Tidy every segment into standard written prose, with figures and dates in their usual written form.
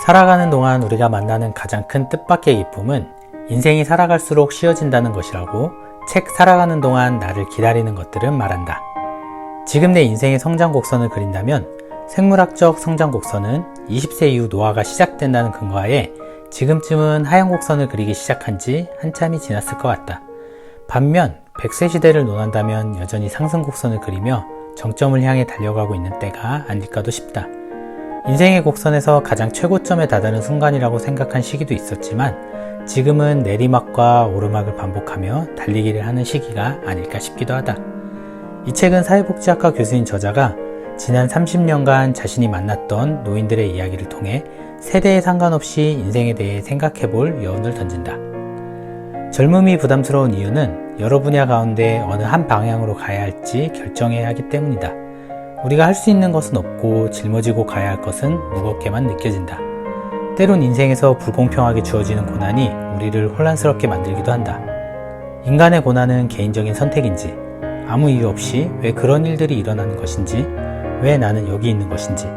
살아가는 동안 우리가 만나는 가장 큰 뜻밖의 기쁨은 인생이 살아갈수록 쉬워진다는 것이라고 책 살아가는 동안 나를 기다리는 것들은 말한다. 지금 내 인생의 성장 곡선을 그린다면 생물학적 성장 곡선은 20세 이후 노화가 시작된다는 근거하에 지금쯤은 하향 곡선을 그리기 시작한 지 한참이 지났을 것 같다. 반면 100세 시대를 논한다면 여전히 상승 곡선을 그리며 정점을 향해 달려가고 있는 때가 아닐까도 싶다. 인생의 곡선에서 가장 최고점에 다다른 순간이라고 생각한 시기도 있었지만 지금은 내리막과 오르막을 반복하며 달리기를 하는 시기가 아닐까 싶기도 하다. 이 책은 사회복지학과 교수인 저자가 지난 30년간 자신이 만났던 노인들의 이야기를 통해 세대에 상관없이 인생에 대해 생각해볼 여운을 던진다. 젊음이 부담스러운 이유는 여러 분야 가운데 어느 한 방향으로 가야 할지 결정해야 하기 때문이다. 우리가 할 수 있는 것은 없고 짊어지고 가야 할 것은 무겁게만 느껴진다. 때론 인생에서 불공평하게 주어지는 고난이 우리를 혼란스럽게 만들기도 한다. 인간의 고난은 개인적인 선택인지, 아무 이유 없이 왜 그런 일들이 일어나는 것인지, 왜 나는 여기 있는 것인지,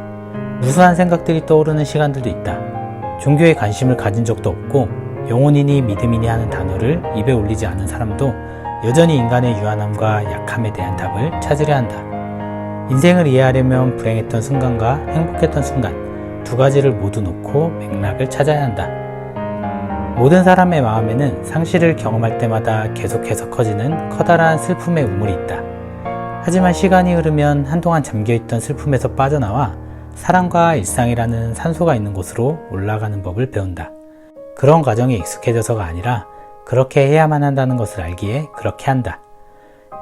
무수한 생각들이 떠오르는 시간들도 있다. 종교에 관심을 가진 적도 없고 영혼이니 믿음이니 하는 단어를 입에 올리지 않은 사람도 여전히 인간의 유한함과 약함에 대한 답을 찾으려 한다. 인생을 이해하려면 불행했던 순간과 행복했던 순간 두 가지를 모두 놓고 맥락을 찾아야 한다. 모든 사람의 마음에는 상실을 경험할 때마다 계속해서 커지는 커다란 슬픔의 우물이 있다. 하지만 시간이 흐르면 한동안 잠겨있던 슬픔에서 빠져나와 사랑과 일상이라는 산소가 있는 곳으로 올라가는 법을 배운다. 그런 과정에 익숙해져서가 아니라 그렇게 해야만 한다는 것을 알기에 그렇게 한다.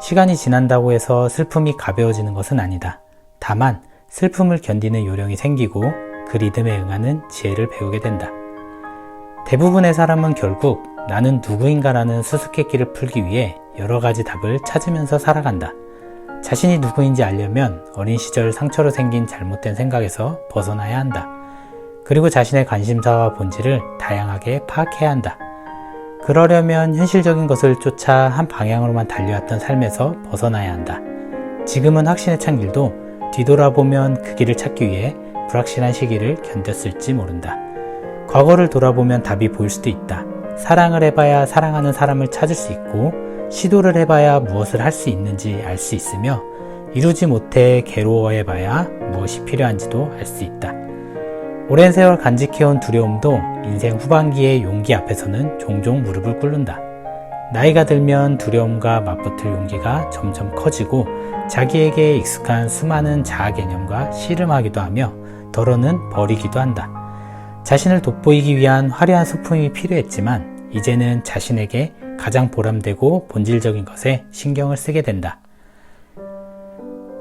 시간이 지난다고 해서 슬픔이 가벼워지는 것은 아니다. 다만 슬픔을 견디는 요령이 생기고 그 리듬에 응하는 지혜를 배우게 된다. 대부분의 사람은 결국 나는 누구인가라는 수수께끼를 풀기 위해 여러 가지 답을 찾으면서 살아간다. 자신이 누구인지 알려면 어린 시절 상처로 생긴 잘못된 생각에서 벗어나야 한다. 그리고 자신의 관심사와 본질을 다양하게 파악해야 한다. 그러려면 현실적인 것을 쫓아 한 방향으로만 달려왔던 삶에서 벗어나야 한다. 지금은 확신에 찬 길도 뒤돌아보면 그 길을 찾기 위해 불확실한 시기를 견뎠을지 모른다. 과거를 돌아보면 답이 보일 수도 있다. 사랑을 해봐야 사랑하는 사람을 찾을 수 있고 시도를 해봐야 무엇을 할 수 있는지 알 수 있으며 이루지 못해 괴로워해봐야 무엇이 필요한지도 알 수 있다. 오랜 세월 간직해온 두려움도 인생 후반기의 용기 앞에서는 종종 무릎을 꿇는다. 나이가 들면 두려움과 맞붙을 용기가 점점 커지고 자기에게 익숙한 수많은 자아 개념과 씨름하기도 하며 덜어는 버리기도 한다. 자신을 돋보이기 위한 화려한 소품이 필요했지만 이제는 자신에게 가장 보람되고 본질적인 것에 신경을 쓰게 된다.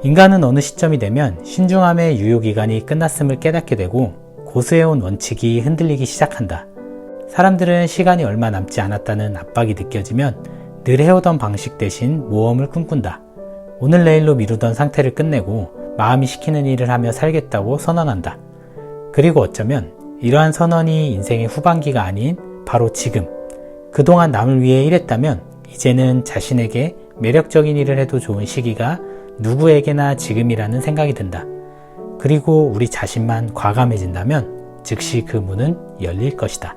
인간은 어느 시점이 되면 신중함의 유효기간이 끝났음을 깨닫게 되고 고수해온 원칙이 흔들리기 시작한다. 사람들은 시간이 얼마 남지 않았다는 압박이 느껴지면 늘 해오던 방식 대신 모험을 꿈꾼다. 오늘 내일로 미루던 상태를 끝내고 마음이 시키는 일을 하며 살겠다고 선언한다. 그리고 어쩌면 이러한 선언이 인생의 후반기가 아닌 바로 지금, 그동안 남을 위해 일했다면 이제는 자신에게 매력적인 일을 해도 좋은 시기가 누구에게나 지금이라는 생각이 든다. 그리고 우리 자신만 과감해진다면 즉시 그 문은 열릴 것이다.